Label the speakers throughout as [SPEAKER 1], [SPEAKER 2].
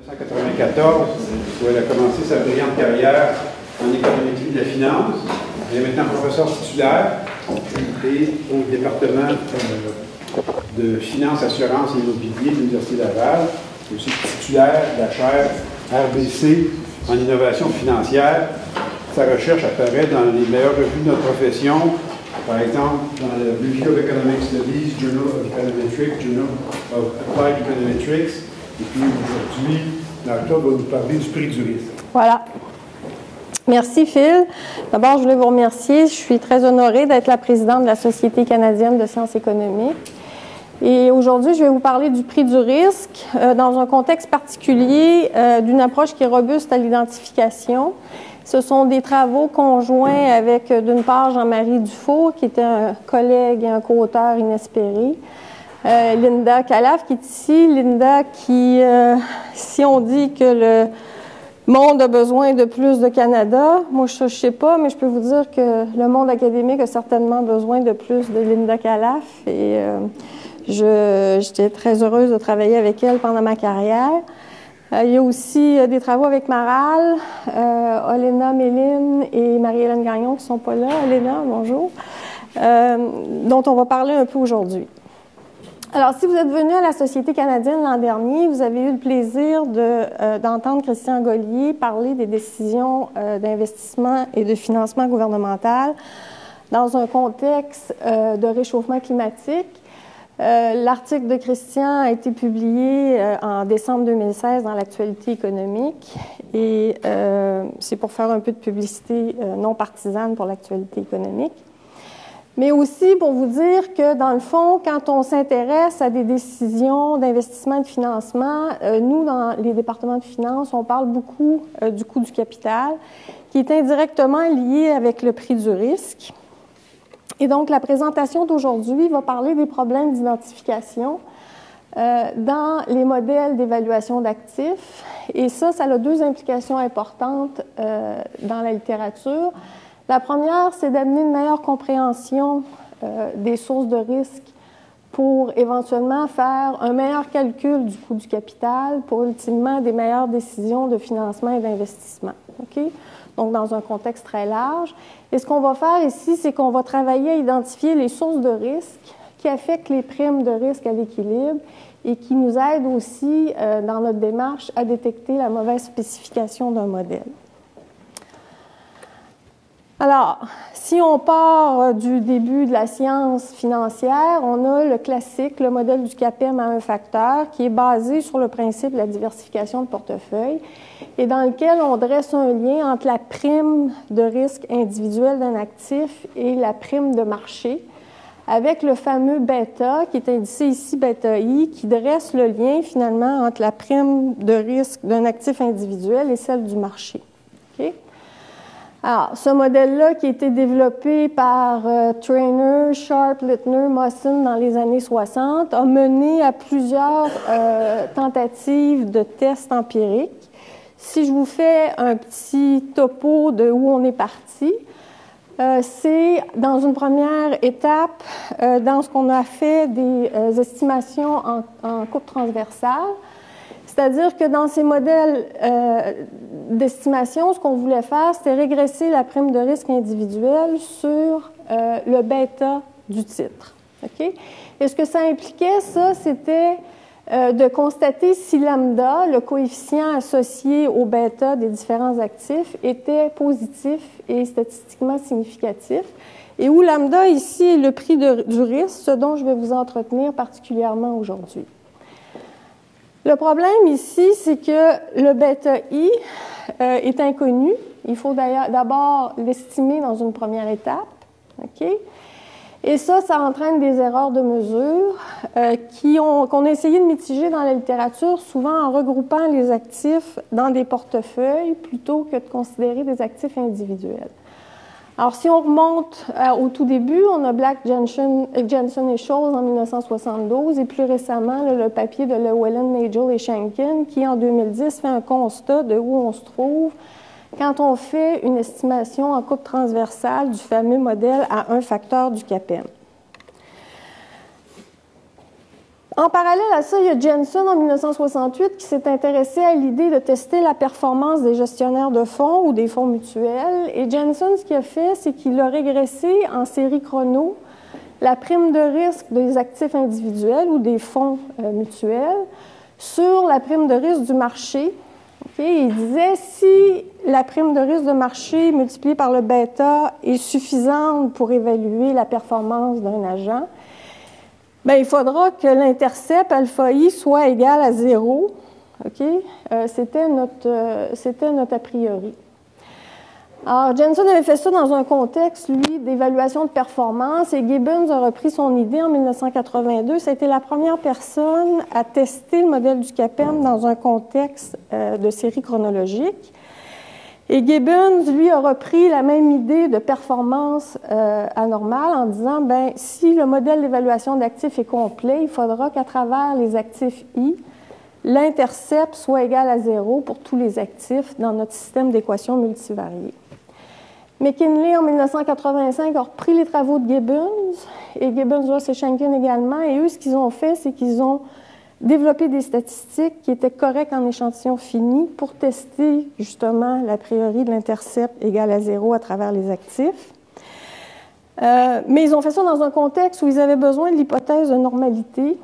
[SPEAKER 1] 1994, où elle a commencé sa brillante carrière en économétrie de la finance. Elle est maintenant professeure titulaire et au département de finance, assurance et immobilier de l'Université Laval. Elle est aussi titulaire de la chaire RBC en innovation financière. Sa recherche apparaît dans les meilleures revues de notre profession, par exemple dans le Review of Economic Studies, Journal of Econometrics, Journal of Applied Econometrics. Et puis aujourd'hui, Martha va nous parler du prix du risque.
[SPEAKER 2] Voilà. Merci Phil. D'abord, je voulais vous remercier. Je suis très honorée d'être la présidente de la Société canadienne de sciences économiques. Et aujourd'hui, je vais vous parler du prix du risque dans un contexte particulier d'une approche qui est robuste à l'identification. Ce sont des travaux conjoints avec, d'une part, Jean-Marie Dufault, qui était un collègue et un co-auteur inespéré, Linda Calaf, qui est ici. Linda, qui, si on dit que le monde a besoin de plus de Canada, moi, je ne sais pas, mais je peux vous dire que le monde académique a certainement besoin de plus de Linda Calaf. Et j'étais très heureuse de travailler avec elle pendant ma carrière. Il y a aussi des travaux avec Maral, Olena Méline et Marie-Hélène Gagnon qui ne sont pas là. Olena, bonjour. Dont on va parler un peu aujourd'hui. Alors, si vous êtes venu à la Société canadienne l'an dernier, vous avez eu le plaisir d'entendre Christian Gaulier parler des décisions d'investissement et de financement gouvernemental dans un contexte de réchauffement climatique. L'article de Christian a été publié en décembre 2016 dans l'Actualité économique et c'est pour faire un peu de publicité non partisane pour l'Actualité économique. Mais aussi pour vous dire que, dans le fond, quand on s'intéresse à des décisions d'investissement et de financement, nous, dans les départements de finances, on parle beaucoup du coût du capital, qui est indirectement lié avec le prix du risque. Et donc, la présentation d'aujourd'hui va parler des problèmes d'identification dans les modèles d'évaluation d'actifs. Et ça a deux implications importantes dans la littérature. La première, c'est d'amener une meilleure compréhension des sources de risque pour éventuellement faire un meilleur calcul du coût du capital pour ultimement des meilleures décisions de financement et d'investissement. Okay? Donc, dans un contexte très large. Et ce qu'on va faire ici, c'est qu'on va travailler à identifier les sources de risque qui affectent les primes de risque à l'équilibre et qui nous aident aussi dans notre démarche à détecter la mauvaise spécification d'un modèle. Alors, si on part du début de la science financière, on a le classique, le modèle du CAPM à un facteur, qui est basé sur le principe de la diversification de portefeuille et dans lequel on dresse un lien entre la prime de risque individuel d'un actif et la prime de marché, avec le fameux bêta, qui est indiqué ici, bêta I, qui dresse le lien finalement entre la prime de risque d'un actif individuel et celle du marché. Okay? Alors, ce modèle-là, qui a été développé par Traynor, Sharpe, Littner, Mawson dans les années 60, a mené à plusieurs tentatives de tests empiriques. Si je vous fais un petit topo de où on est parti, c'est dans une première étape, dans ce qu'on a fait des estimations en coupe transversale. C'est-à-dire que dans ces modèles d'estimation, ce qu'on voulait faire, c'était régresser la prime de risque individuelle sur le bêta du titre. Okay? Et ce que ça impliquait, ça, c'était de constater si lambda, le coefficient associé au bêta des différents actifs, était positif et statistiquement significatif. Et où lambda, ici, est le prix du risque, ce dont je vais vous entretenir particulièrement aujourd'hui. Le problème ici, c'est que le bêta I est inconnu. Il faut d'abord l'estimer dans une première étape. Okay? Et ça entraîne des erreurs de mesure qu'on a essayé de mitiger dans la littérature, souvent en regroupant les actifs dans des portefeuilles plutôt que de considérer des actifs individuels. Alors, si on remonte au tout début, on a Black, Jensen et Scholes en 1972 et plus récemment, le papier de Llewellyn, Nagel et Shankin qui, en 2010, fait un constat de où on se trouve quand on fait une estimation en coupe transversale du fameux modèle à un facteur du CAPM. En parallèle à ça, il y a Jensen en 1968 qui s'est intéressé à l'idée de tester la performance des gestionnaires de fonds ou des fonds mutuels. Et Jensen, ce qu'il a fait, c'est qu'il a régressé en série chrono la prime de risque des actifs individuels ou des fonds mutuels sur la prime de risque du marché. Il disait si la prime de risque de marché multipliée par le bêta est suffisante pour évaluer la performance d'un agent, bien, il faudra que l'intercept alpha I soit égal à 0. C'était notre a priori. Alors, Jensen avait fait ça dans un contexte, lui, d'évaluation de performance, et Gibbons a repris son idée en 1982. Ça a été la première personne à tester le modèle du CAPM dans un contexte de série chronologique. Et Gibbons, lui, a repris la même idée de performance anormale en disant, bien, si le modèle d'évaluation d'actifs est complet, il faudra qu'à travers les actifs I, l'intercept soit égal à 0 pour tous les actifs dans notre système d'équations multivariées. McKinley, en 1985, a repris les travaux de Gibbons, et Gibbons, Ross et Shanken également, et eux, ce qu'ils ont fait, c'est qu'ils ont développé des statistiques qui étaient correctes en échantillon fini pour tester, justement, l'a priori de l'intercept égal à 0 à travers les actifs. Mais ils ont fait ça dans un contexte où ils avaient besoin de l'hypothèse de normalité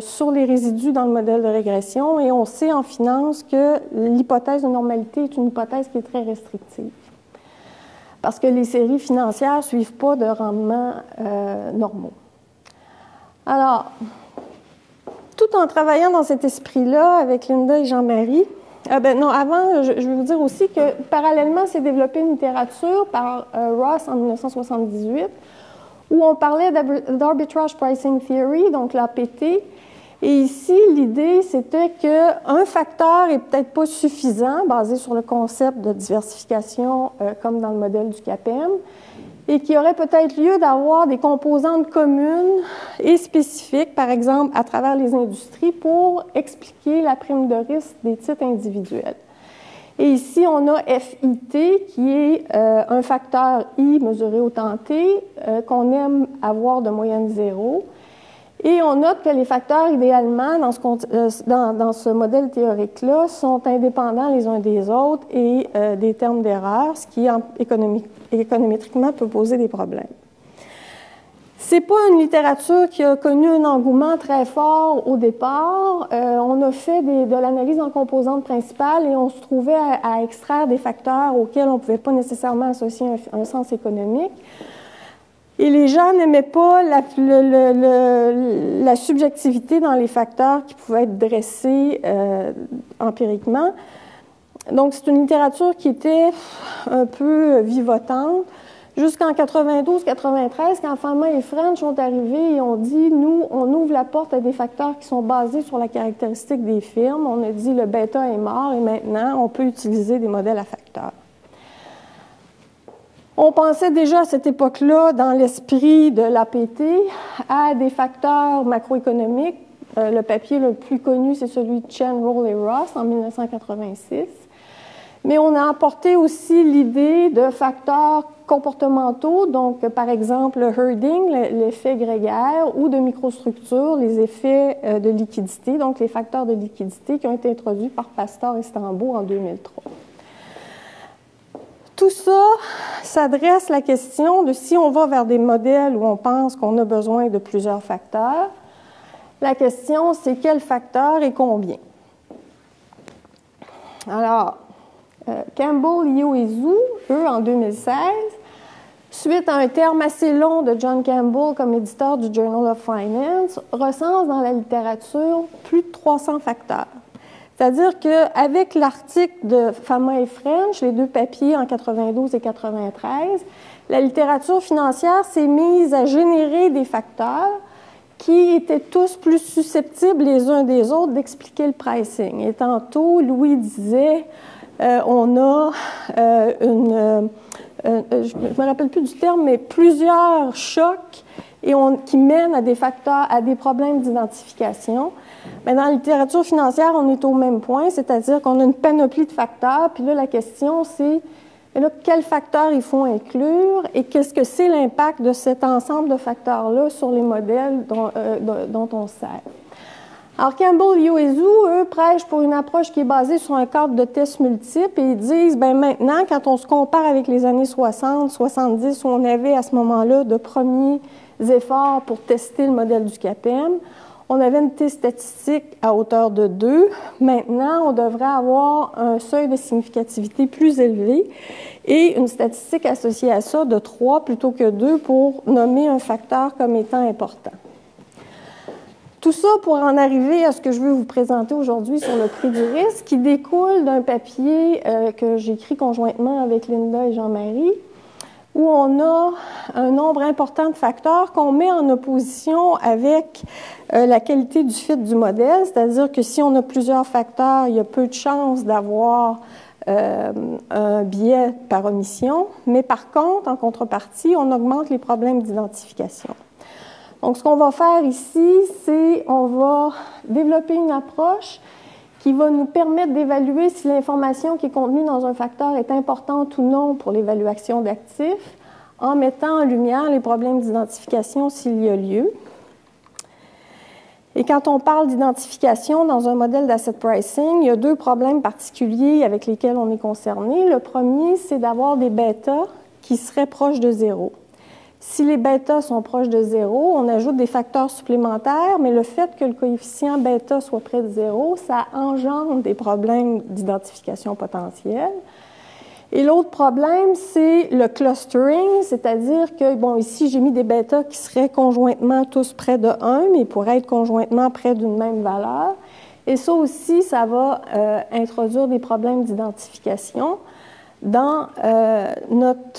[SPEAKER 2] sur les résidus dans le modèle de régression, et on sait en finance que l'hypothèse de normalité est une hypothèse qui est très restrictive, parce que les séries financières ne suivent pas de rendements normaux. Alors, tout en travaillant dans cet esprit-là avec Linda et Jean-Marie, avant, je vais vous dire aussi que parallèlement, s'est développée une littérature par Ross en 1978, où on parlait d'Arbitrage Pricing Theory, donc l'APT. Et ici, l'idée, c'était qu'un facteur n'est peut-être pas suffisant, basé sur le concept de diversification, comme dans le modèle du CAPM, et qu'il y aurait peut-être lieu d'avoir des composantes communes et spécifiques, par exemple, à travers les industries, pour expliquer la prime de risque des titres individuels. Et ici, on a FIT, qui est un facteur I mesuré au temps T, qu'on aime avoir de moyenne 0. Et on note que les facteurs, idéalement, dans ce modèle théorique-là, sont indépendants les uns des autres et des termes d'erreur, ce qui, économétriquement, peut poser des problèmes. Ce n'est pas une littérature qui a connu un engouement très fort au départ. On a fait de l'analyse en composantes principales et on se trouvait à extraire des facteurs auxquels on ne pouvait pas nécessairement associer un sens économique. Et les gens n'aimaient pas la subjectivité dans les facteurs qui pouvaient être dressés empiriquement. Donc, c'est une littérature qui était un peu vivotante. Jusqu'en 92-93, quand Fama et French sont arrivés et ont dit, nous, on ouvre la porte à des facteurs qui sont basés sur la caractéristique des firmes. On a dit, le bêta est mort et maintenant, on peut utiliser des modèles à facteurs. On pensait déjà à cette époque-là, dans l'esprit de l'APT, à des facteurs macroéconomiques. Le papier le plus connu, c'est celui de Chen, Roll et Ross en 1986. Mais on a apporté aussi l'idée de facteurs comportementaux, donc par exemple le herding, l'effet grégaire, ou de microstructure, les effets de liquidité, donc les facteurs de liquidité qui ont été introduits par Pastor et Stambo en 2003. Tout ça s'adresse à la question de si on va vers des modèles où on pense qu'on a besoin de plusieurs facteurs. La question, c'est quel facteur et combien. Alors, Campbell, Liu et Zhu, eux, en 2016, suite à un terme assez long de John Campbell comme éditeur du Journal of Finance, recensent dans la littérature plus de 300 facteurs. C'est-à-dire qu'avec l'article de Fama et French, les deux papiers en 92 et 93, la littérature financière s'est mise à générer des facteurs qui étaient tous plus susceptibles les uns des autres d'expliquer le pricing. Et tantôt, Louis disait, on a je ne me rappelle plus du terme, mais plusieurs chocs qui mènent à des facteurs, à des problèmes d'identification. Mais dans la littérature financière, on est au même point, c'est-à-dire qu'on a une panoplie de facteurs. Puis là, la question, c'est Et là, quels facteurs il faut inclure et qu'est-ce que c'est l'impact de cet ensemble de facteurs-là sur les modèles dont on sert. Alors, Campbell, Liu et Zhu, eux, prêchent pour une approche qui est basée sur un cadre de tests multiples et ils disent, bien maintenant, quand on se compare avec les années 60, 70, où on avait à ce moment-là de premiers efforts pour tester le modèle du CAPM, on avait une T statistique à hauteur de 2. Maintenant, on devrait avoir un seuil de significativité plus élevé et une statistique associée à ça de 3 plutôt que 2 pour nommer un facteur comme étant important. Tout ça pour en arriver à ce que je veux vous présenter aujourd'hui sur le prix du risque, qui découle d'un papier que j'ai écrit conjointement avec Linda et Jean-Marie, où on a un nombre important de facteurs qu'on met en opposition avec la qualité du fit du modèle, c'est-à-dire que si on a plusieurs facteurs, il y a peu de chances d'avoir un biais par omission, mais par contre, en contrepartie, on augmente les problèmes d'identification. Donc, ce qu'on va faire ici, c'est on va développer une approche qui va nous permettre d'évaluer si l'information qui est contenue dans un facteur est importante ou non pour l'évaluation d'actifs, en mettant en lumière les problèmes d'identification s'il y a lieu. Et quand on parle d'identification dans un modèle d'asset pricing, il y a 2 problèmes particuliers avec lesquels on est concerné. Le premier, c'est d'avoir des bêtas qui seraient proches de 0. Si les bêtas sont proches de 0, on ajoute des facteurs supplémentaires, mais le fait que le coefficient bêta soit près de 0, ça engendre des problèmes d'identification potentielle. Et l'autre problème, c'est le clustering, c'est-à-dire que, bon, ici, j'ai mis des bêtas qui seraient conjointement tous près de 1, mais ils pourraient être conjointement près d'une même valeur. Et ça aussi, ça va introduire des problèmes d'identification dans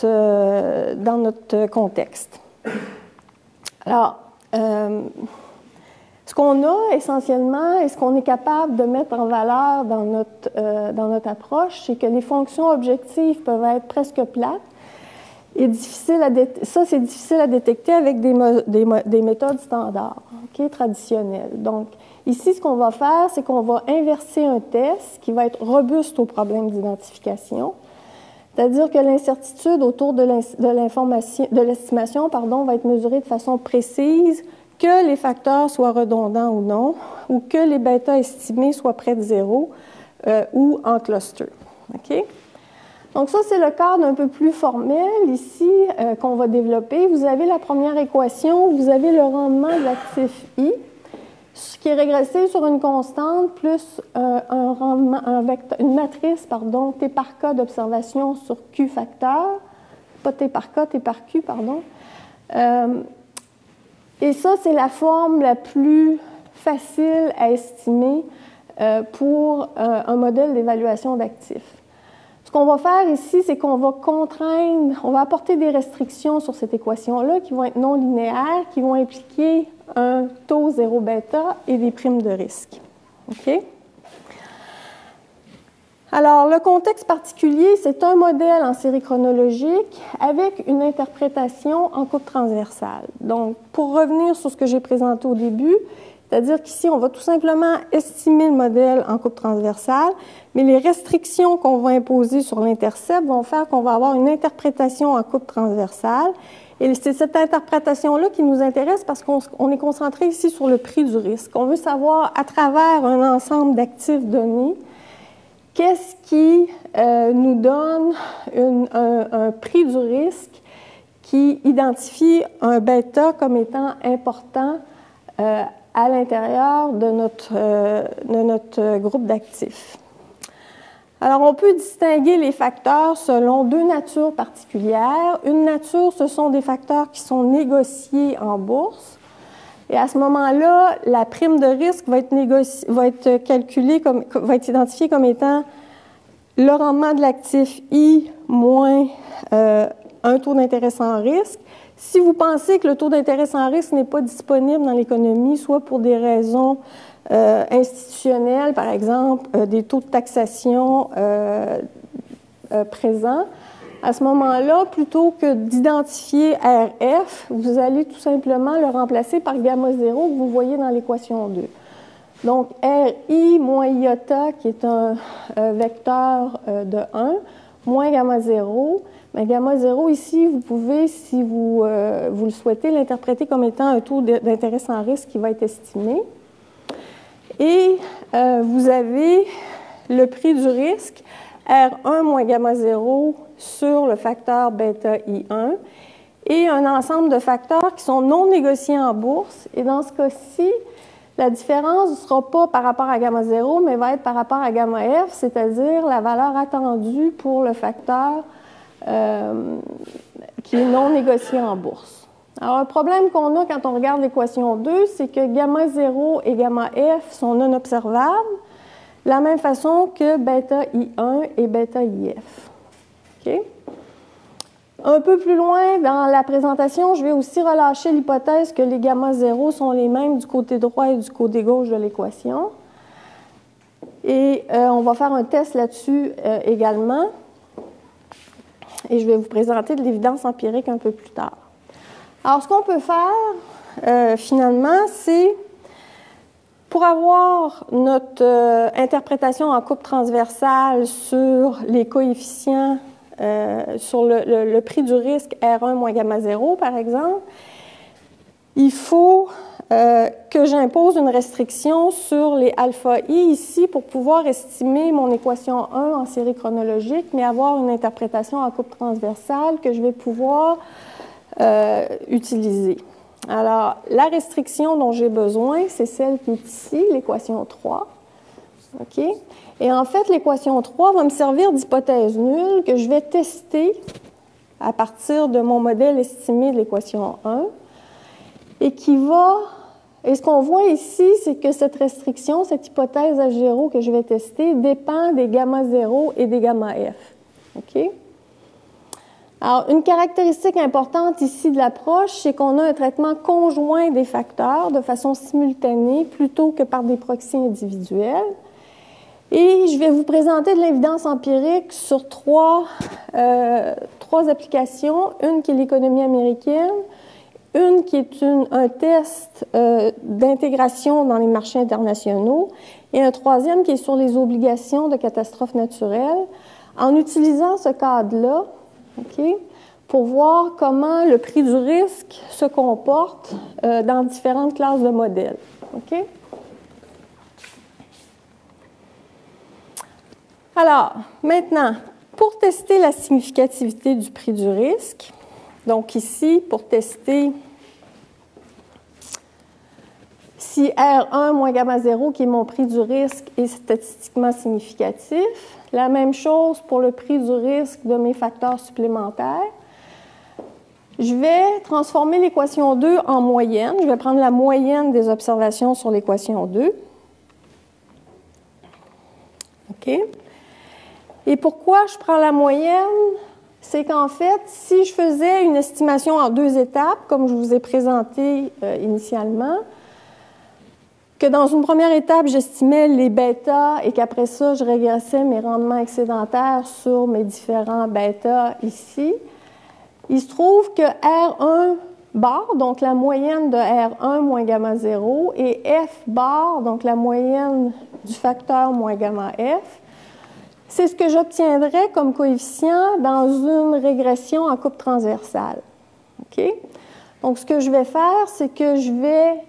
[SPEAKER 2] notre contexte. Alors, ce qu'on a essentiellement et ce qu'on est capable de mettre en valeur dans notre approche, c'est que les fonctions objectives peuvent être presque plates et ça, c'est difficile à détecter avec des méthodes standards, traditionnelles. Donc, ici, ce qu'on va faire, c'est qu'on va inverser un test qui va être robuste aux problèmes d'identification. C'est-à-dire que l'incertitude autour de l'estimation va être mesurée de façon précise, que les facteurs soient redondants ou non, ou que les bêtas estimés soient près de 0 ou en cluster. Okay? Donc ça, c'est le cadre un peu plus formel ici qu'on va développer. Vous avez la première équation, vous avez le rendement de l'actif I, qui est régressé sur une constante plus une matrice, T par K d'observation sur Q facteur, pas T par K, T par Q, pardon. Et ça, c'est la forme la plus facile à estimer pour un modèle d'évaluation d'actifs. Ce qu'on va faire ici, c'est qu'on va on va apporter des restrictions sur cette équation-là qui vont être non linéaires, qui vont impliquer un taux 0 bêta et des primes de risque. OK? Alors, le contexte particulier, c'est un modèle en série chronologique avec une interprétation en coupe transversale. Donc, pour revenir sur ce que j'ai présenté au début, c'est-à-dire qu'ici, on va tout simplement estimer le modèle en coupe transversale, mais les restrictions qu'on va imposer sur l'intercept vont faire qu'on va avoir une interprétation en coupe transversale. Et c'est cette interprétation-là qui nous intéresse parce qu'on est concentré ici sur le prix du risque. On veut savoir, à travers un ensemble d'actifs donnés, qu'est-ce qui nous donne un prix du risque qui identifie un bêta comme étant important à l'intérieur de notre groupe d'actifs. Alors, on peut distinguer les facteurs selon 2 natures particulières. Une nature, ce sont des facteurs qui sont négociés en bourse. Et à ce moment-là, la prime de risque va être calculée va être identifiée comme étant le rendement de l'actif I moins un taux d'intérêt sans risque. Si vous pensez que le taux d'intérêt sans risque n'est pas disponible dans l'économie, soit pour des raisons institutionnelles, par exemple, des taux de taxation présents, à ce moment-là, plutôt que d'identifier RF, vous allez tout simplement le remplacer par gamma 0 que vous voyez dans l'équation 2. Donc, RI moins iota, qui est un vecteur de 1, moins gamma 0. Mais gamma 0 ici, vous pouvez, si vous le souhaitez, l'interpréter comme étant un taux d'intérêt sans risque qui va être estimé. Et vous avez le prix du risque, R1 moins gamma 0 sur le facteur bêta I1, et un ensemble de facteurs qui sont non négociés en bourse. Et dans ce cas-ci, la différence ne sera pas par rapport à gamma 0, mais va être par rapport à gamma F, c'est-à-dire la valeur attendue pour le facteur qui est non négocié en bourse. Alors, un problème qu'on a quand on regarde l'équation 2, c'est que gamma 0 et gamma F sont non observables, de la même façon que bêta I1 et bêta IF. OK? Un peu plus loin dans la présentation, je vais aussi relâcher l'hypothèse que les gamma 0 sont les mêmes du côté droit et du côté gauche de l'équation. Et on va faire un test là-dessus également. Et je vais vous présenter de l'évidence empirique un peu plus tard. Alors, ce qu'on peut faire, finalement, c'est, pour avoir notre interprétation en coupe transversale sur les coefficients, sur le prix du risque R1 moins gamma 0, par exemple, il faut que j'impose une restriction sur les alpha I ici pour pouvoir estimer mon équation 1 en série chronologique, mais avoir une interprétation en coupe transversale que je vais pouvoir utiliser. Alors, la restriction dont j'ai besoin, c'est celle qui est ici, l'équation 3. OK? Et en fait, l'équation 3 va me servir d'hypothèse nulle que je vais tester à partir de mon modèle estimé de l'équation 1 et qui va... Et ce qu'on voit ici, c'est que cette restriction, cette hypothèse H0 que je vais tester, dépend des gamma 0 et des gamma F. OK? Alors, une caractéristique importante ici de l'approche, c'est qu'on a un traitement conjoint des facteurs de façon simultanée plutôt que par des proxys individuels. Et je vais vous présenter de l'évidence empirique sur trois applications. Une qui est l'économie américaine, une qui est un test d'intégration dans les marchés internationaux et un troisième qui est sur les obligations de catastrophes naturelles, en utilisant ce cadre-là, okay, pour voir comment le prix du risque se comporte dans différentes classes de modèles. Okay? Alors, maintenant, pour tester la significativité du prix du risque, donc ici, pour tester si R1 moins gamma 0, qui est mon prix du risque, est statistiquement significatif. La même chose pour le prix du risque de mes facteurs supplémentaires. Je vais transformer l'équation 2 en moyenne. Je vais prendre la moyenne des observations sur l'équation 2. OK? Et pourquoi je prends la moyenne? C'est qu'en fait, si je faisais une estimation en 2 étapes, comme je vous ai présenté initialement, que dans une première étape, j'estimais les bêtas et qu'après ça, je régressais mes rendements excédentaires sur mes différents bêtas ici, il se trouve que R1 bar, donc la moyenne de R1 moins gamma 0, et F bar, donc la moyenne du facteur moins gamma F, c'est ce que j'obtiendrais comme coefficient dans une régression en coupe transversale. OK? Donc, ce que je vais faire, c'est que je vais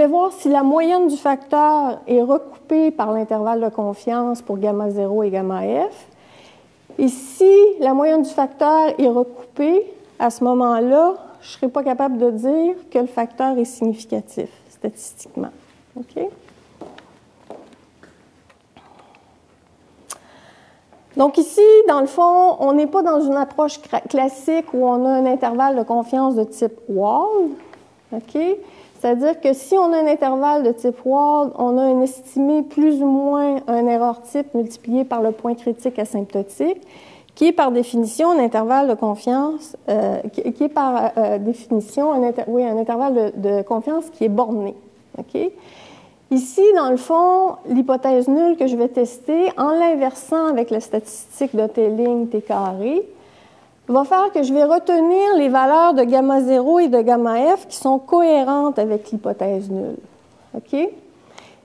[SPEAKER 2] voir si la moyenne du facteur est recoupée par l'intervalle de confiance pour gamma 0 et gamma F. Et si la moyenne du facteur est recoupée, à ce moment-là, je ne serai pas capable de dire que le facteur est significatif statistiquement. OK? Donc ici, dans le fond, on n'est pas dans une approche classique où on a un intervalle de confiance de type Wald. OK? C'est-à-dire que si on a un intervalle de type Wald, on a un estimé plus ou moins un erreur type multiplié par le point critique asymptotique, qui est par définition un intervalle de confiance, qui est par définition un intervalle de confiance qui est borné. OK? Ici, dans le fond, l'hypothèse nulle que je vais tester, en l'inversant avec la statistique de T ligne T carré, va faire que je vais retenir les valeurs de gamma 0 et de gamma F qui sont cohérentes avec l'hypothèse nulle. OK?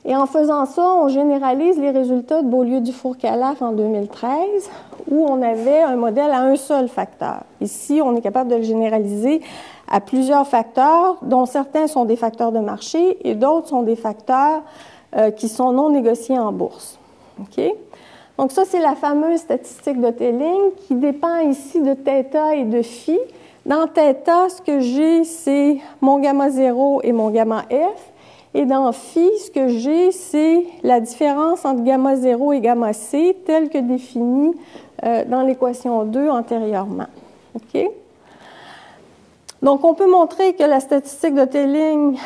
[SPEAKER 2] Et en faisant ça, on généralise les résultats de Beaulieu-Dufour-Calaf en 2013, où on avait un modèle à un seul facteur. Ici, on est capable de le généraliser à plusieurs facteurs, dont certains sont des facteurs de marché et d'autres sont des facteurs qui sont non négociés en bourse. Okay? Donc ça, c'est la fameuse statistique de Telling qui dépend ici de θ et de phi. Dans θ, ce que j'ai, c'est mon gamma 0 et mon gamma f. Et dans phi, ce que j'ai, c'est la différence entre gamma 0 et gamma c, telle que définie dans l'équation 2 antérieurement. Okay? Donc, on peut montrer que la statistique de Telling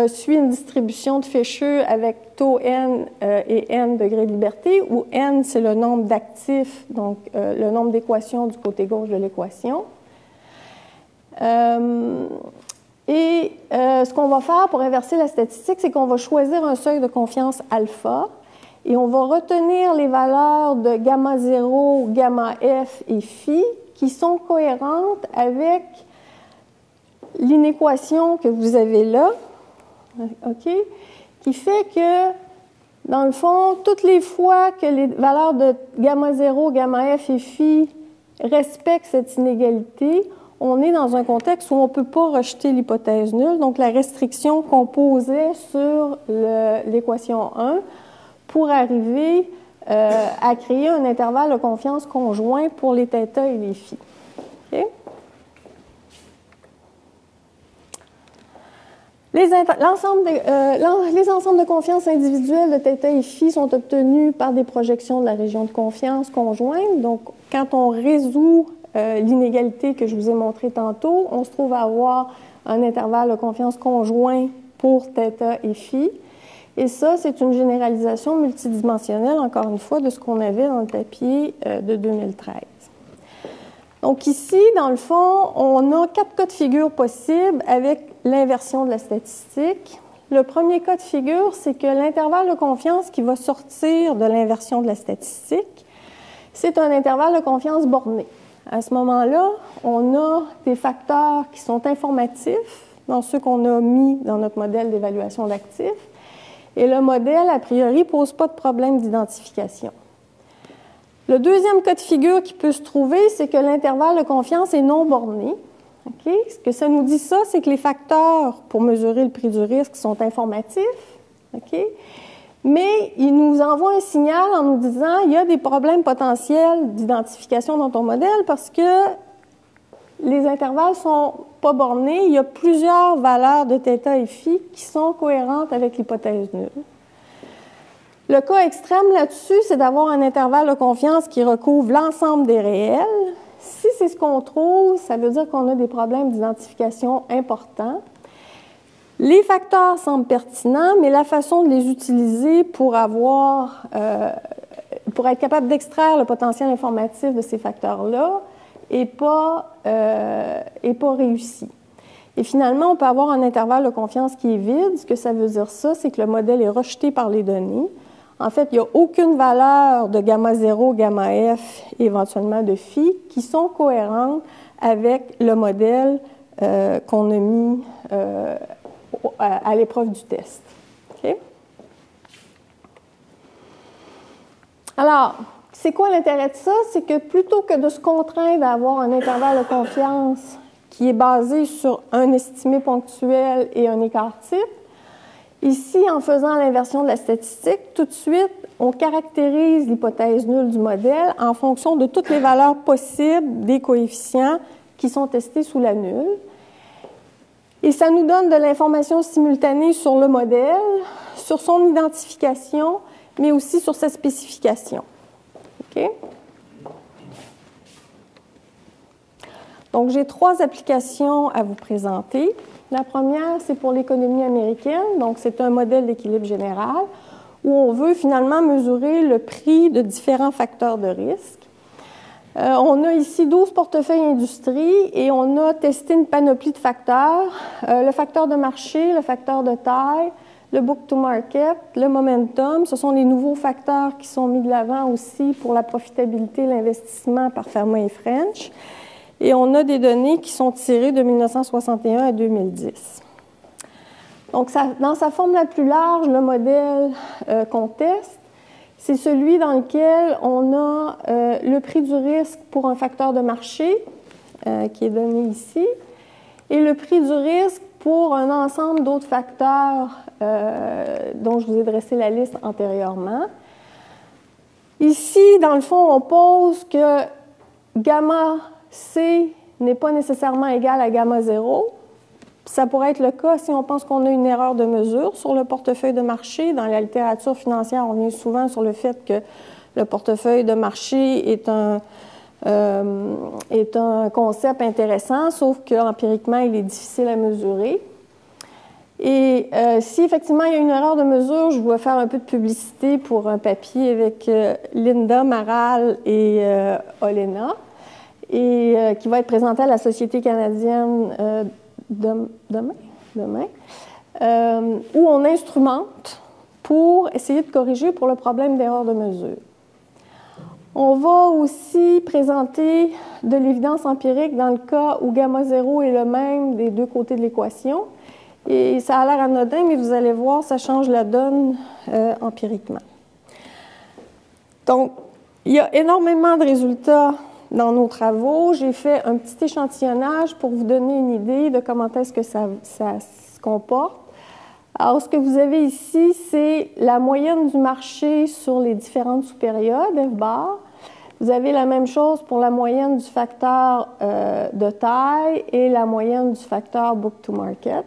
[SPEAKER 2] suit une distribution de Fisher avec taux n et n degrés de liberté, où n, c'est le nombre d'actifs, donc le nombre d'équations du côté gauche de l'équation. Ce qu'on va faire pour inverser la statistique, c'est qu'on va choisir un seuil de confiance alpha et on va retenir les valeurs de gamma 0, gamma f et phi qui sont cohérentes avec l'inéquation que vous avez là, OK, qui fait que, dans le fond, toutes les fois que les valeurs de gamma 0, gamma f et phi respectent cette inégalité, on est dans un contexte où on ne peut pas rejeter l'hypothèse nulle, donc la restriction qu'on posait sur l'équation 1 pour arriver à créer un intervalle de confiance conjoint pour les θ et les phi. Okay? Les ensembles de confiance individuels de θ et phi sont obtenus par des projections de la région de confiance conjointe. Donc, quand on résout l'inégalité que je vous ai montrée tantôt, on se trouve à avoir un intervalle de confiance conjoint pour θ et phi. Et ça, c'est une généralisation multidimensionnelle, encore une fois, de ce qu'on avait dans le papier de 2013. Donc ici, dans le fond, on a 4 cas de figure possibles avec l'inversion de la statistique. Le premier cas de figure, c'est que l'intervalle de confiance qui va sortir de l'inversion de la statistique, c'est un intervalle de confiance borné. À ce moment-là, on a des facteurs qui sont informatifs dans ceux qu'on a mis dans notre modèle d'évaluation d'actifs. Et le modèle, a priori, ne pose pas de problème d'identification. Le deuxième cas de figure qui peut se trouver, c'est que l'intervalle de confiance est non borné. Okay? Ce que ça nous dit, c'est que les facteurs pour mesurer le prix du risque sont informatifs. Okay? Mais il nous envoie un signal en nous disant il y a des problèmes potentiels d'identification dans ton modèle parce que les intervalles ne sont pas bornés. Il y a plusieurs valeurs de θ et phi qui sont cohérentes avec l'hypothèse nulle. Le cas extrême là-dessus, c'est d'avoir un intervalle de confiance qui recouvre l'ensemble des réels. Si c'est ce qu'on trouve, ça veut dire qu'on a des problèmes d'identification importants. Les facteurs semblent pertinents, mais la façon de les utiliser pour être capable d'extraire le potentiel informatif de ces facteurs-là n'est pas réussie. Et finalement, on peut avoir un intervalle de confiance qui est vide. Ce que ça veut dire, c'est que le modèle est rejeté par les données. En fait, il n'y a aucune valeur de gamma 0, gamma f et éventuellement de phi qui sont cohérentes avec le modèle qu'on a mis à l'épreuve du test. Okay? Alors, c'est quoi l'intérêt de ça? C'est que plutôt que de se contraindre à avoir un intervalle de confiance qui est basé sur un estimé ponctuel et un écart type, ici, en faisant l'inversion de la statistique, tout de suite, on caractérise l'hypothèse nulle du modèle en fonction de toutes les valeurs possibles des coefficients qui sont testés sous la nulle. Et ça nous donne de l'information simultanée sur le modèle, sur son identification, mais aussi sur sa spécification. OK? Donc, j'ai 3 applications à vous présenter. La première, c'est pour l'économie américaine. Donc, c'est un modèle d'équilibre général où on veut finalement mesurer le prix de différents facteurs de risque. On a ici 12 portefeuilles industrie et on a testé une panoplie de facteurs. Le facteur de marché, le facteur de taille, le book to market, le momentum. Ce sont les nouveaux facteurs qui sont mis de l'avant aussi pour la profitabilité et l'investissement par Fermat et French. Et on a des données qui sont tirées de 1961 à 2010. Donc, dans sa forme la plus large, le modèle qu'on teste, c'est celui dans lequel on a le prix du risque pour un facteur de marché, qui est donné ici, et le prix du risque pour un ensemble d'autres facteurs dont je vous ai dressé la liste antérieurement. Ici, dans le fond, on pose que gamma C n'est pas nécessairement égal à gamma 0. Ça pourrait être le cas si on pense qu'on a une erreur de mesure sur le portefeuille de marché. Dans la littérature financière, on revient souvent sur le fait que le portefeuille de marché est un concept intéressant, sauf qu'empiriquement, il est difficile à mesurer. Et si effectivement il y a une erreur de mesure, je vais faire un peu de publicité pour un papier avec Linda Maral et Olena, et qui va être présenté à la Société canadienne demain, où on instrumente pour essayer de corriger pour le problème d'erreur de mesure. On va aussi présenter de l'évidence empirique dans le cas où gamma 0 est le même des deux côtés de l'équation. Et ça a l'air anodin, mais vous allez voir, ça change la donne empiriquement. Donc, il y a énormément de résultats dans nos travaux. J'ai fait un petit échantillonnage pour vous donner une idée de comment est-ce que ça se comporte. Alors, ce que vous avez ici, c'est la moyenne du marché sur les différentes sous-périodes, F bar. Vous avez la même chose pour la moyenne du facteur de taille et la moyenne du facteur book to market.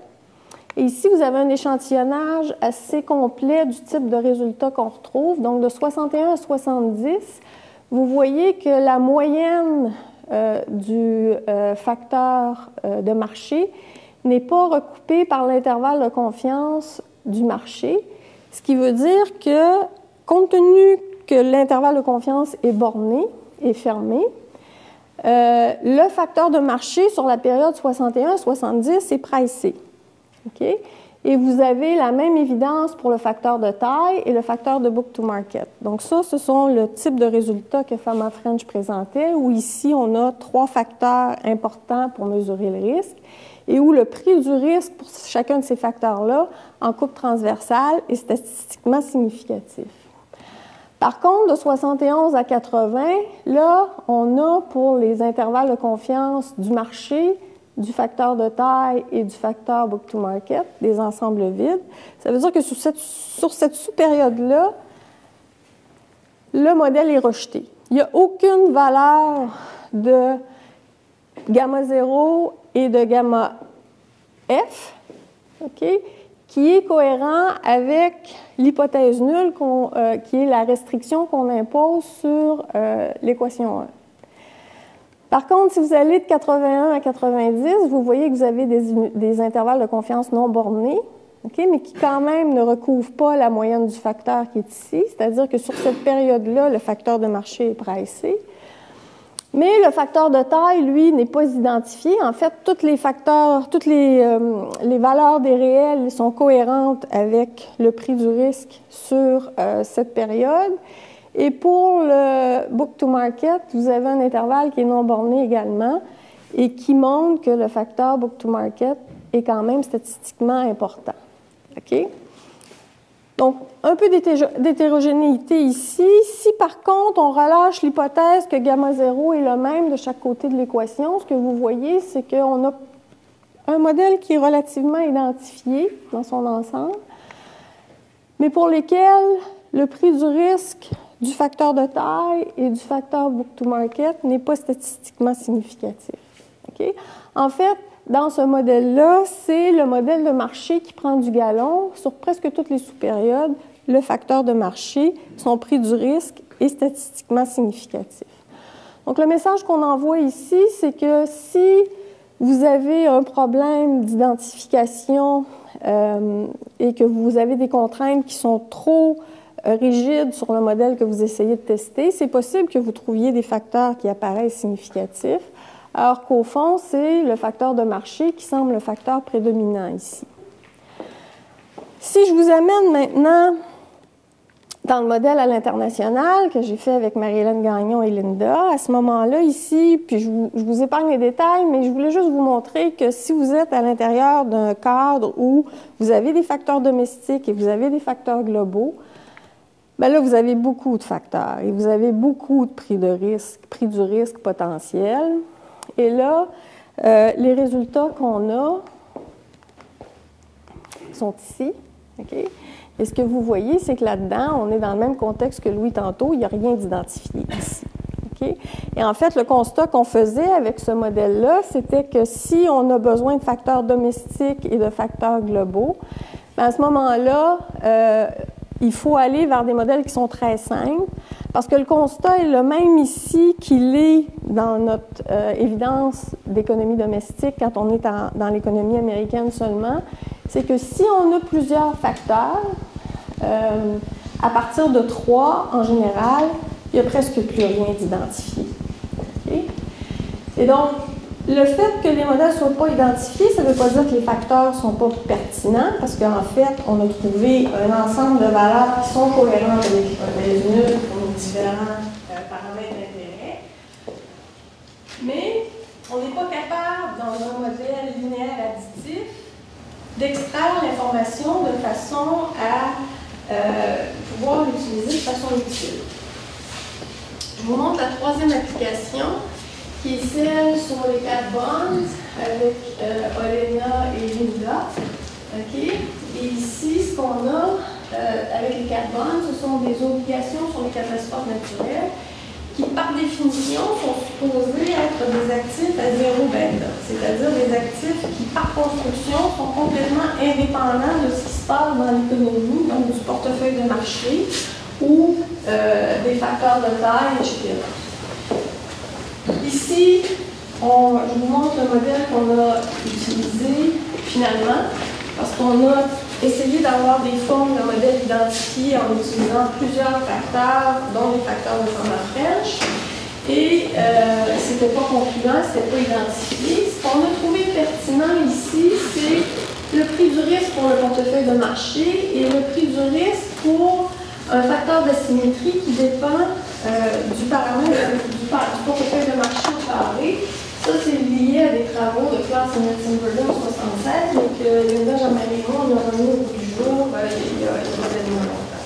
[SPEAKER 2] Et ici, vous avez un échantillonnage assez complet du type de résultat qu'on retrouve. Donc, de 61 à 70, vous voyez que la moyenne du facteur de marché n'est pas recoupée par l'intervalle de confiance du marché, ce qui veut dire que, compte tenu que l'intervalle de confiance est borné et fermé, le facteur de marché sur la période 61 à 70 est pricé. Okay? Et vous avez la même évidence pour le facteur de taille et le facteur de book to market. Donc ça, ce sont le type de résultats que Fama French présentait, où ici, on a 3 facteurs importants pour mesurer le risque et où le prix du risque pour chacun de ces facteurs-là, en coupe transversale, est statistiquement significatif. Par contre, de 71 à 80, là, on a pour les intervalles de confiance du marché, du facteur de taille et du facteur book to market, des ensembles vides. Ça veut dire que sur cette sous-période-là, le modèle est rejeté. Il n'y a aucune valeur de gamma 0 et de gamma F, okay, qui est cohérent avec l'hypothèse nulle qui est la restriction qu'on impose sur l'équation 1. Par contre, si vous allez de 81 à 90, vous voyez que vous avez des intervalles de confiance non bornés, okay, mais qui quand même ne recouvrent pas la moyenne du facteur qui est ici, c'est-à-dire que sur cette période-là, le facteur de marché est pricé. Mais le facteur de taille, lui, n'est pas identifié. En fait, tous les facteurs, toutes les valeurs des réels sont cohérentes avec le prix du risque sur cette période. Et pour le book to market, vous avez un intervalle qui est non borné également et qui montre que le facteur book to market est quand même statistiquement important. OK? Donc, un peu d'hétérogénéité ici. Si par contre, on relâche l'hypothèse que gamma 0 est le même de chaque côté de l'équation, ce que vous voyez, c'est qu'on a un modèle qui est relativement identifié dans son ensemble, mais pour lesquels le prix du risque du facteur de taille et du facteur book to market n'est pas statistiquement significatif. Okay? En fait, dans ce modèle-là, c'est le modèle de marché qui prend du galon sur presque toutes les sous-périodes. Le facteur de marché, son prix du risque est statistiquement significatif. Donc, le message qu'on envoie ici, c'est que si vous avez un problème d'identification et que vous avez des contraintes qui sont trop rigides sur le modèle que vous essayez de tester, c'est possible que vous trouviez des facteurs qui apparaissent significatifs, alors qu'au fond, c'est le facteur de marché qui semble le facteur prédominant ici. Si je vous amène maintenant dans le modèle à l'international que j'ai fait avec Marie-Hélène Gagnon et Linda, à ce moment-là, ici, puis je vous épargne les détails, mais je voulais juste vous montrer que si vous êtes à l'intérieur d'un cadre où vous avez des facteurs domestiques et vous avez des facteurs globaux, bien là, vous avez beaucoup de facteurs et vous avez beaucoup de prix du risque potentiel. Et là, les résultats qu'on a sont ici. Okay? Et ce que vous voyez, c'est que là-dedans, on est dans le même contexte que Louis tantôt, il n'y a rien d'identifié ici. Okay? Et en fait, le constat qu'on faisait avec ce modèle-là, c'était que si on a besoin de facteurs domestiques et de facteurs globaux, bien à ce moment-là, il faut aller vers des modèles qui sont très simples, parce que le constat est le même ici qu'il est dans notre évidence d'économie domestique quand on est dans l'économie américaine seulement. C'est que si on a plusieurs facteurs, à partir de 3 en général, il n'y a presque plus rien d'identifié. Okay? Et donc, le fait que les modèles ne soient pas identifiés, ça ne veut pas dire que les facteurs ne sont pas pertinents, parce qu'en fait, on a trouvé un ensemble de valeurs qui sont cohérentes avec les unes pour nos différents paramètres d'intérêt. Mais on n'est pas capable, dans un modèle linéaire additif, d'extraire l'information de façon à pouvoir l'utiliser de façon utile. Je vous montre la troisième application, qui est celle sur les 4 bonds avec Olena et Linda. Okay? Et ici, ce qu'on a avec les 4 bonds, ce sont des obligations sur les catastrophes naturelles qui, par définition, sont supposés être des actifs à 0 bêta, c'est-à-dire des actifs qui, par construction, sont complètement indépendants de ce qui se passe dans l'économie, donc du portefeuille de marché ou des facteurs de taille, etc. Ici, je vous montre le modèle qu'on a utilisé finalement, parce qu'on a essayé d'avoir des formes de modèles identifiés en utilisant plusieurs facteurs, dont les facteurs de French. Et c'était pas concluant, c'était pas identifié. Ce qu'on a trouvé pertinent ici, c'est le prix du risque pour le portefeuille de marché et le prix du risque pour un facteur d'asymétrie qui dépend du paramètre du portefeuille de marché parlé. Ça, c'est lié à des travaux de Klaas et Metzenberger en 1976, mais que Linda, Jean-Marie et moi, on a remis au bout du jour il y a tellement longtemps.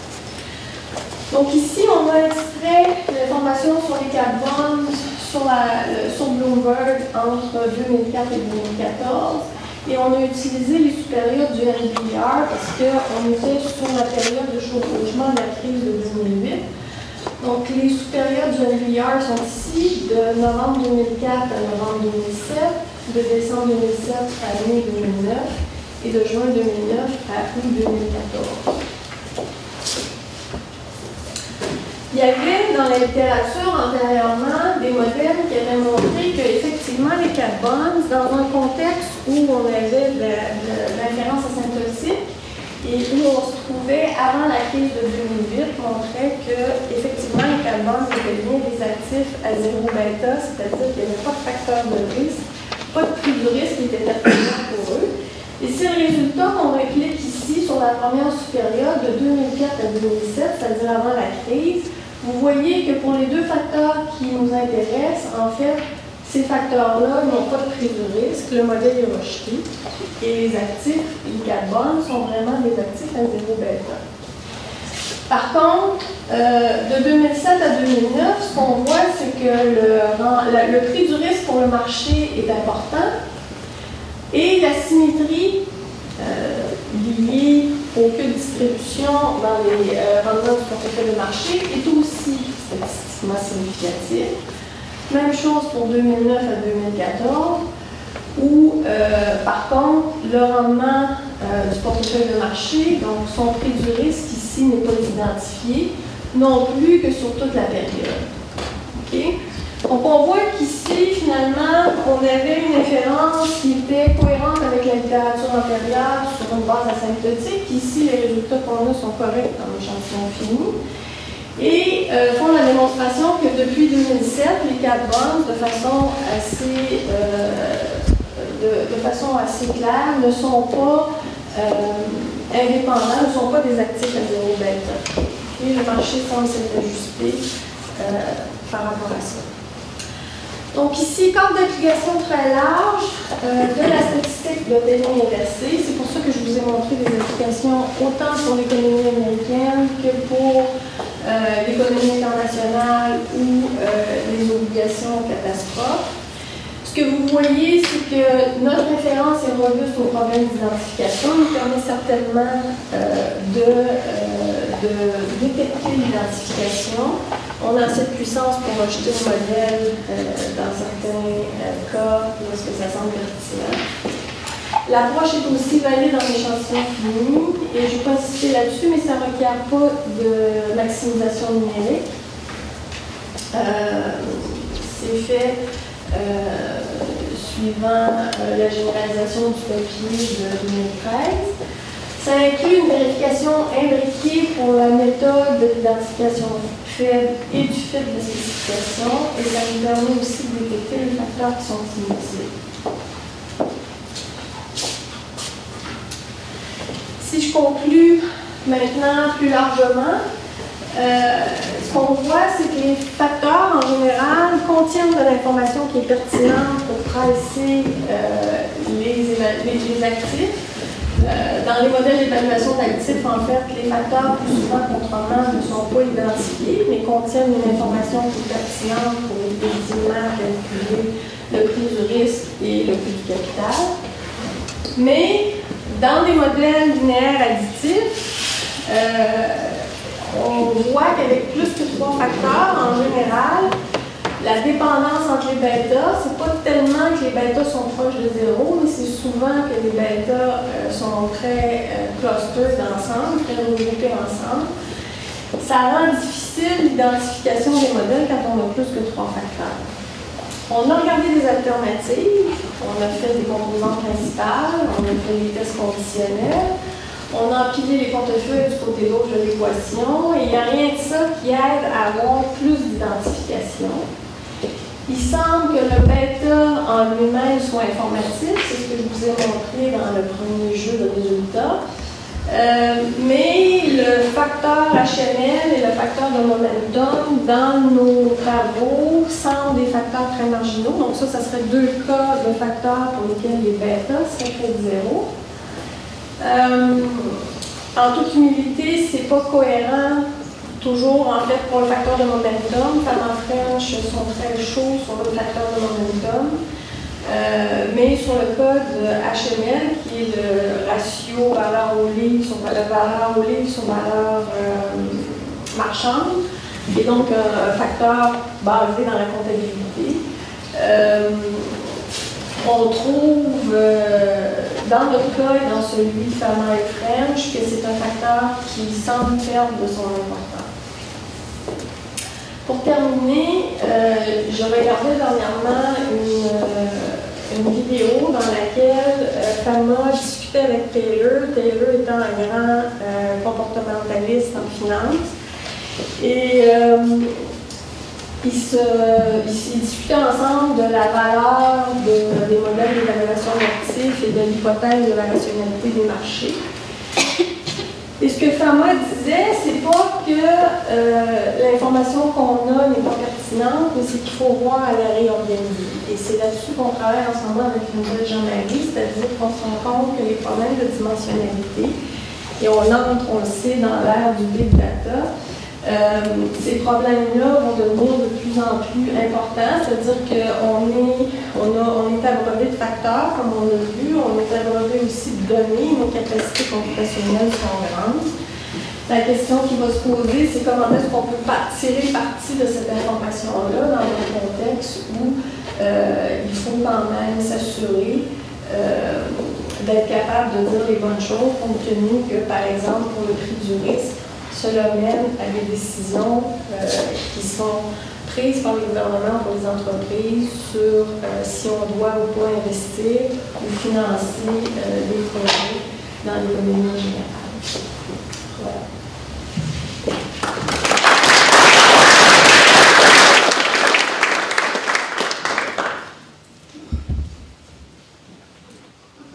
[SPEAKER 2] Donc ici, on a extrait l'information sur les 4 bonds sur Bloomberg entre 2004 et 2014. Et on a utilisé les supérieurs du NPR parce qu'on était sur la période de chevauchement de la crise de 2008. Donc, les supérieurs du NPR sont ici de novembre 2004 à novembre 2007, de décembre 2007 à mai 2009 et de juin 2009 à août 2014. Il y avait dans la littérature antérieurement des modèles qui avaient montré qu'effectivement les 4 bonds, dans un contexte où on avait de l'inférence asymptotique et où on se trouvait avant la crise de 2008, montrait qu'effectivement les 4 bonds étaient bien des actifs à 0 bêta, c'est-à-dire qu'il n'y avait pas de facteur de risque, pas de prix du risque qui était pertinent pour eux. Et c'est le résultat qu'on réplique ici sur la première supérieure de 2004 à 2007, c'est-à-dire avant la crise. Vous voyez que pour les 2 facteurs qui nous intéressent, en fait, ces facteurs-là n'ont pas de prise de risque, le modèle est rejeté, et les actifs, les 4 bonds, sont vraiment des actifs à 0 bêta. Par contre, de 2007 à 2009, ce qu'on voit, c'est que le prix du risque pour le marché est important, et la symétrie liée au queue de distribution dans les rendements du portefeuille de marché est aussi statistiquement significative. Même chose pour 2009 à 2014, où par contre le rendement du portefeuille de marché, donc son prix du risque ici n'est pas identifié, non plus que sur toute la période. Okay? Donc on voit qu'ici, finalement, on avait une référence qui était cohérente avec la littérature antérieure sur une base asymptotique. Ici, les résultats qu'on a sont corrects dans l'échantillon fini. Et font la démonstration que depuis 2007, les 4 bonds, de façon assez claire, ne sont pas indépendants, ne sont pas des actifs à 0 bêta. Et le marché semble s'être ajusté par rapport à ça. Donc ici, cadre d'application très large de la statistique de Taylor inversée. C'est pour ça que je vous ai montré des applications autant pour l'économie américaine que pour l'économie internationale ou les obligations catastrophes. Ce que vous voyez, c'est que notre référence est robuste aux problèmes d'identification, nous permet certainement de détecter l'identification. On a cette puissance pour rejeter le modèle dans certains cas lorsque ça semble pertinent. L'approche est aussi valide en échantillon fini, et je ne vais pas insister là-dessus, mais ça ne requiert pas de maximisation numérique. C'est fait suivant la généralisation du papier de 2013. Ça inclut une vérification imbriquée pour la méthode de l'identification faible et du fait de la spécification, et ça nous permet aussi de détecter les facteurs qui sont inutiles. Si je conclue maintenant plus largement, ce qu'on voit, c'est que les facteurs, en général, contiennent de l'information qui est pertinente pour tracer les actifs. Dans les modèles d'évaluation d'actifs, en fait, les facteurs, plus souvent, contrairement, ne sont pas identifiés, mais contiennent une information qui est pertinente pour effectivement calculer le prix du risque et le coût du capital. Mais dans des modèles linéaires additifs, on voit qu'avec plus que 3 facteurs, en général, la dépendance entre les bêtas, c'est pas tellement que les bêtas sont proches de 0, mais c'est souvent que les bêtas sont très clustered ensemble, très regroupés ensemble. Ça rend difficile l'identification des modèles quand on a plus que 3 facteurs. On a regardé des alternatives, on a fait des composantes principales, on a fait des tests conditionnels, on a empilé les portefeuilles du côté gauche de l'équation, et il n'y a rien de ça qui aide à avoir plus d'identification. Il semble que le bêta en lui-même soit informatif, c'est ce que je vous ai montré dans le premier jeu de résultats. Mais le facteur HML et le facteur de momentum dans nos travaux semblent des facteurs très marginaux. Donc ça serait 2 cas de facteurs pour lesquels les bêtas seraient près de 0. En toute humilité, c'est pas cohérent toujours, en fait, pour le facteur de momentum. Fernand French sont très chauds sur le facteur de momentum. Mais sur le code HML, qui est le ratio valeur au livre sur valeur marchande, qui est donc un facteur basé dans la comptabilité, on trouve dans notre cas et dans celui de Fernand et French que c'est un facteur qui semble perdre de son importance. Pour terminer, j'ai regardé dernièrement une vidéo dans laquelle Fama discutait avec Taylor, Taylor étant un grand comportementaliste en finance. Et ils discutaient ensemble de la valeur des modèles d'évaluation d'actifs et de l'hypothèse de la rationalité des marchés. Et ce que Fama disait, c'est pas que l'information qu'on a n'est pas pertinente, mais c'est qu'il faut voir à la réorganiser. Et c'est là-dessus qu'on travaille en ce moment avec une nouvelle journaliste, c'est-à-dire qu'on se rend compte que les problèmes de dimensionnalité, et on entre, on le sait, dans l'ère du big data, ces problèmes-là vont devenir de plus en plus importants, c'est-à-dire qu'on est abreuvé de facteurs, comme on l'a vu, on est abreuvé aussi de données, nos capacités computationnelles sont grandes. La question qui va se poser, c'est comment est-ce qu'on peut tirer parti de cette information-là dans un contexte où il faut quand même s'assurer d'être capable de dire les bonnes choses, compte tenu que, par exemple, pour le prix du risque, cela mène à des décisions qui sont prises par le gouvernement pour les entreprises sur si on doit ou pas investir ou financer des projets dans l'économie générale. Voilà.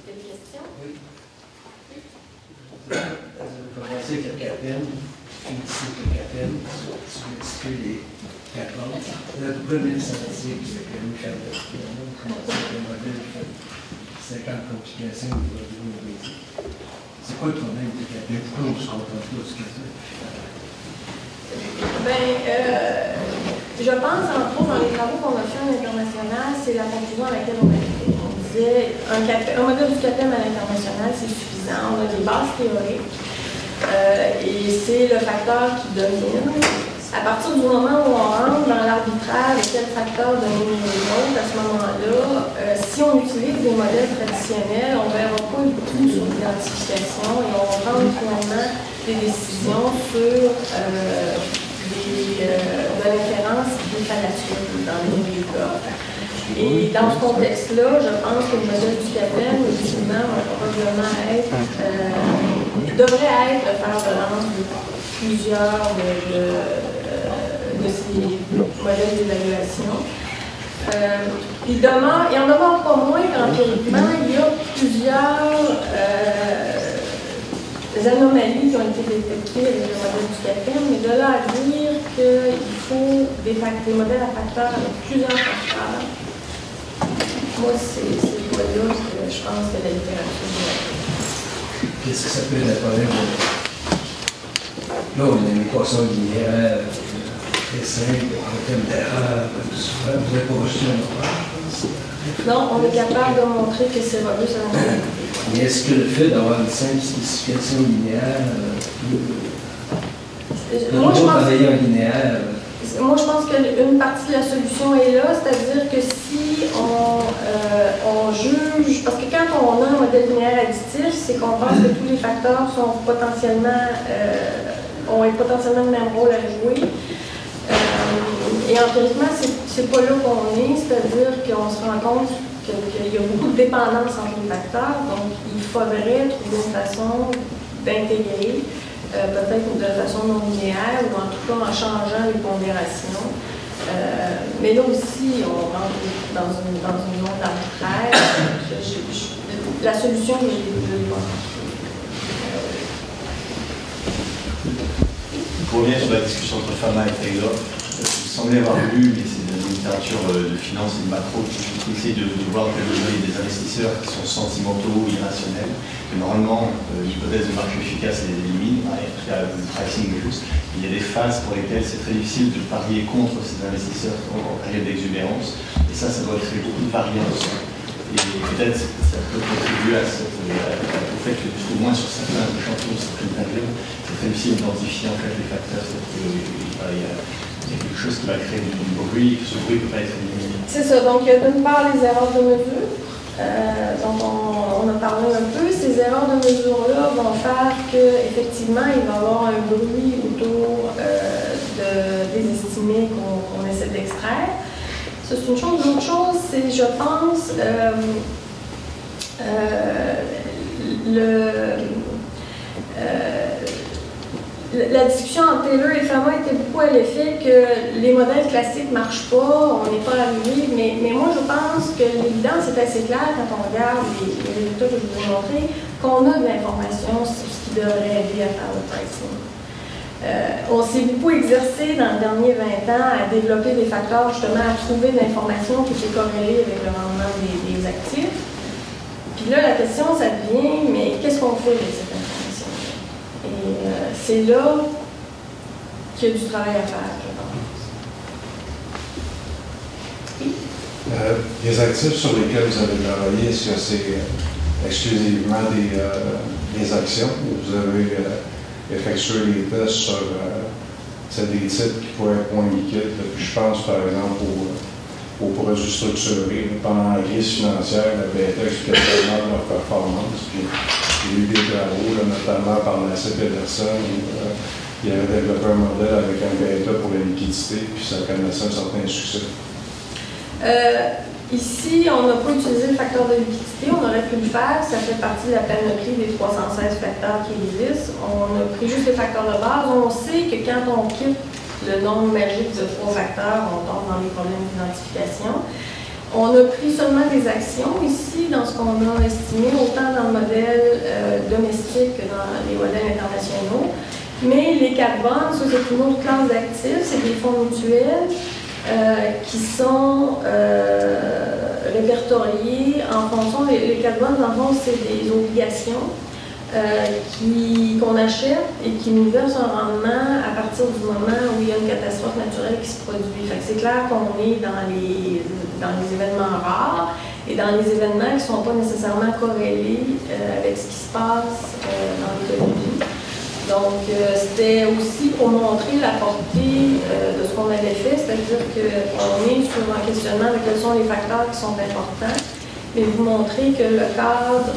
[SPEAKER 2] Des questions? Oui.
[SPEAKER 3] Vous commencez avec le CAPEN, finissez avec le CAPEN, sur les capables. Notre premier scientifique, c'est que nous avons le modèle fait 50 complications au niveau basique. C'est quoi le problème du CAPEN? Pourquoi on se contente pas de ce que c'est?
[SPEAKER 2] Je pense, entre autres, dans les travaux qu'on a fait à l'international, c'est la conclusion à laquelle on a été. On disait un modèle du CAPEM à l'international, c'est suffisant. On a des bases théoriques et c'est le facteur qui domine. À partir du moment où on rentre dans l'arbitrage de quel facteur domine les autres, à ce moment-là, si on utilise des modèles traditionnels, on ne verra pas du tout sur l'identification et on va prendre finalement des décisions sur de référence des fallacieuses dans les deux cas. Et dans ce contexte-là, je pense que le modèle du CAPEM, effectivement, va probablement être, devrait être de faire balance de plusieurs de ces modèles d'évaluation. Il en demeure pas moins qu'empiriquement, il y a plusieurs anomalies qui ont été détectées avec le modèle du CAPEM, mais de là à dire qu'il faut des modèles à facteurs avec plusieurs facteurs, moi, c'est le là que je pense que la littérature doit.
[SPEAKER 3] Qu'est-ce que ça peut être un problème? Là, on a une équation linéaire très simple, en termes d'erreur, tout ça. Vous n'avez pas reçu un orage, je pense?
[SPEAKER 2] Non, on est capable de montrer que c'est robuste à la.
[SPEAKER 3] Mais est-ce que le fait d'avoir une simple spécification linéaire
[SPEAKER 2] moi, je pense qu'une partie de la solution est là, c'est-à-dire que si on juge, parce que quand on a un modèle linéaire additif, c'est qu'on pense que tous les facteurs sont potentiellement, ont potentiellement le même rôle à jouer. Et empiriquement, c'est pas là qu'on est, c'est-à-dire qu'on se rend compte qu'il y a beaucoup de dépendance entre les facteurs, donc il faudrait trouver une façon d'intégrer, peut-être de façon non linéaire, ou en tout cas en changeant les pondérations. Mais là aussi, on rentre dans une zone d'arbitraire. La solution, je l'ai pas.
[SPEAKER 4] Pour revenir sur la discussion entre Fama et Taylor, vous semblez avoir lu, mais c'est de la littérature de finance et de macro, qui essaie de voir dans quelle mesure il y a des investisseurs qui sont sentimentaux ou irrationnels. Et normalement, l'hypothèse de marché efficace les élimine, en tout cas le pricing est juste. Il y a des phases pour lesquelles c'est très difficile de parier contre ces investisseurs en période d'exubérance. Et ça doit créer beaucoup de variance. Et peut-être ça peut contribuer au fait que, au moins sur certains champions, certaines périodes, c'est très difficile d'identifier en fait les facteurs. Il y a quelque chose qui va créer du bruit, que ce bruit ne peut pas être éliminé.
[SPEAKER 2] C'est ça. Donc, il y a d'une part les erreurs de mesure. Donc, on a parlé un peu. Ces erreurs de mesure-là vont faire qu'effectivement, il va y avoir un bruit autour des estimés qu'on essaie d'extraire. Ça, c'est une chose. L'autre chose, c'est, je pense, la discussion entre Taylor et Fama était beaucoup à l'effet que les modèles classiques ne marchent pas, on n'est pas arrivé, mais moi je pense que l'évidence est assez claire quand on regarde les résultats que je vous ai montrés, qu'on a de l'information sur ce qui devrait aider à faire le pricing. On s'est beaucoup exercé dans les derniers 20 ans à développer des facteurs, justement, à trouver de l'information qui est corrélée avec le rendement des actifs. Puis là, la question, ça devient, mais qu'est-ce qu'on fait avec cette information? Et c'est là qu'il y a du travail à faire, je pense.
[SPEAKER 5] Les actifs sur lesquels vous avez travaillé, est-ce que c'est exclusivement des actions ou vous avez effectué les tests sur des titres qui pourraient être moins liquides? Je pense par exemple aux produits structurés. Pendant la crise financière, la BNP expliquait tellement leur performance. Puis, il y a eu des travaux, notamment par Nassim Peterson, où il avait développé un modèle avec un bêta pour la liquidité, puis ça connaissait un certain succès.
[SPEAKER 2] Ici, on n'a pas utilisé le facteur de liquidité, on aurait pu le faire, ça fait partie de la panoplie des 316 facteurs qui existent. On a pris juste les facteurs de base. On sait que quand on quitte le nombre magique de 3 facteurs, on tombe dans les problèmes d'identification. On a pris seulement des actions ici, dans ce qu'on a estimé, autant dans le modèle domestique que dans les modèles internationaux. Mais les carbone, ça c'est une autre classe d'actifs, c'est des fonds mutuels qui sont répertoriés en fonction, les carbone, dans le fond, c'est des obligations qu'on achète et qui nous verse un rendement à partir du moment où il y a une catastrophe naturelle qui se produit. Fait que c'est clair qu'on est dans les événements rares et dans les événements qui ne sont pas nécessairement corrélés avec ce qui se passe dans l'économie. Donc, c'était aussi pour montrer la portée de ce qu'on avait fait, c'est-à-dire qu'on est sur un questionnement de quels sont les facteurs qui sont importants, mais vous montrer que le cadre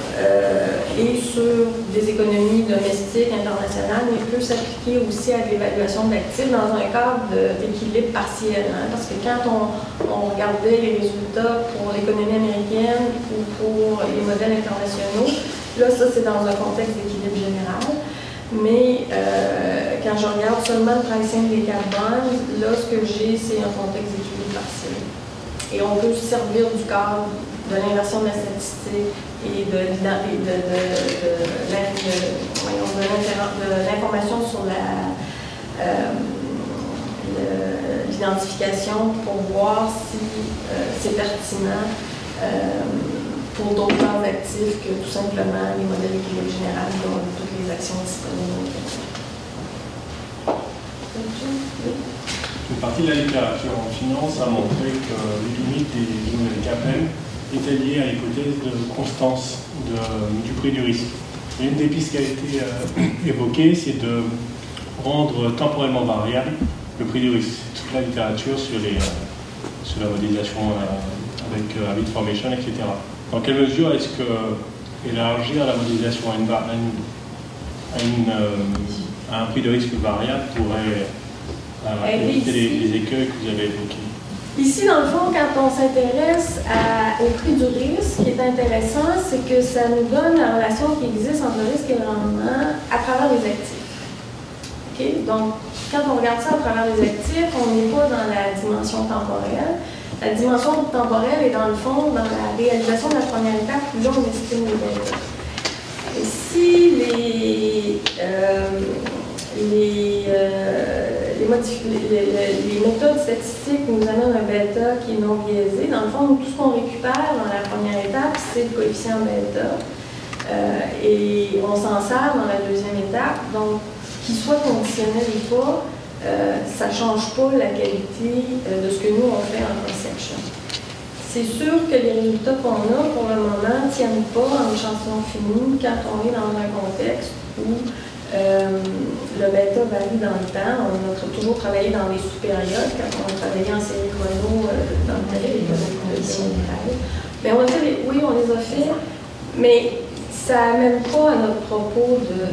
[SPEAKER 2] est sur des économies domestiques, internationales, mais peut s'appliquer aussi à l'évaluation d'actifs dans un cadre d'équilibre partiel. Hein, parce que quand on regardait les résultats pour l'économie américaine ou pour les modèles internationaux, là, ça, c'est dans un contexte d'équilibre général. Mais quand je regarde seulement le pricing des carbones, là, ce que j'ai, c'est un contexte d'équilibre partiel. Et on peut se servir du cadre de l'inversion de la statistique et de l'information sur l'identification pour voir si c'est pertinent pour d'autres classes d'actifs que tout simplement les modèles d'équilibre général dont toutes les actions disponibles.
[SPEAKER 6] Une partie de la littérature en finance a montré que les limites des nouvelles CAPM étaient liées à l'hypothèse de constance du prix du risque. Et une des pistes qui a été évoquée, c'est de rendre temporellement variable le prix du risque. Toute la littérature sur la modélisation avec habit formation, etc. Dans quelle mesure est-ce que élargir la modélisation à un prix de risque variable pourrait éviter les écueils que vous avez évoqués?
[SPEAKER 2] Ici, dans le fond, quand on s'intéresse au prix du risque, ce qui est intéressant, c'est que ça nous donne la relation qui existe entre le risque et le rendement à travers les actifs. Okay? Donc, quand on regarde ça à travers les actifs, on n'est pas dans la dimension temporelle. La dimension temporelle est dans le fond dans la réalisation de la première étape, où on estime les deltas. Et si les méthodes statistiques nous amènent un bêta qui est non biaisé, dans le fond, tout ce qu'on récupère dans la première étape, c'est le coefficient bêta. Et on s'en sert dans la deuxième étape. Donc, qu'il soit conditionnel ou pas, ça ne change pas la qualité de ce que nous, on fait en cross-section. C'est sûr que les résultats qu'on a, pour le moment, ne tiennent pas en échantillon fini quand on est dans un contexte où le bêta varie dans le temps. On a toujours travaillé dans les sous-périodes, quand on a travaillé en série chrono dans le période de général. Mais on a fait, oui, on les a fait, mais ça n'amène pas à notre propos de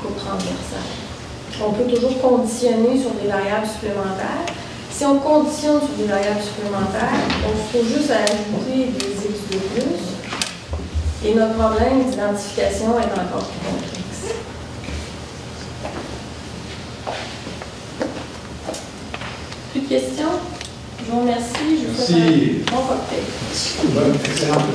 [SPEAKER 2] coupe transversale. On peut toujours conditionner sur des variables supplémentaires. Si on conditionne sur des variables supplémentaires, on se trouve juste à ajouter des X de plus. Et notre problème d'identification est encore plus complexe. Plus de questions? Je vous remercie. Je vous souhaite un bon cocktail.
[SPEAKER 1] Excellent.